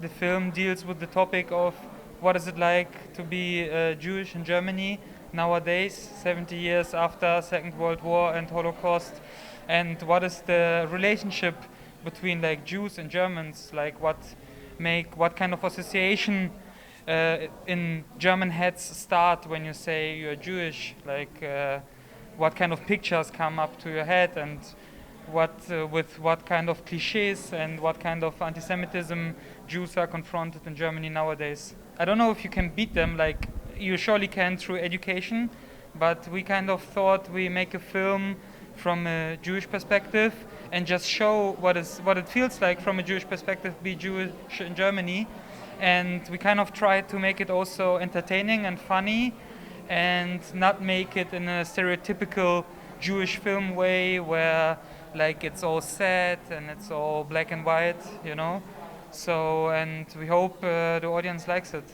the film deals with the topic of what is it like to be Jewish in Germany nowadays, 70 years after Second World War and Holocaust, and what is the relationship between like Jews and Germans, like what kind of association in German heads start when you say you're Jewish, like what kind of pictures come up to your head, and with what kind of cliches and what kind of anti-Semitism Jews are confronted in Germany nowadays. I don't know if you can beat them, like you surely can through education, but we kind of thought we make a film from a Jewish perspective and just show what it feels like from a Jewish perspective be Jewish in Germany. And we kind of tried to make it also entertaining and funny and not make it in a stereotypical Jewish film way where like it's all sad and it's all black and white, you know. So, and we hope the audience likes it.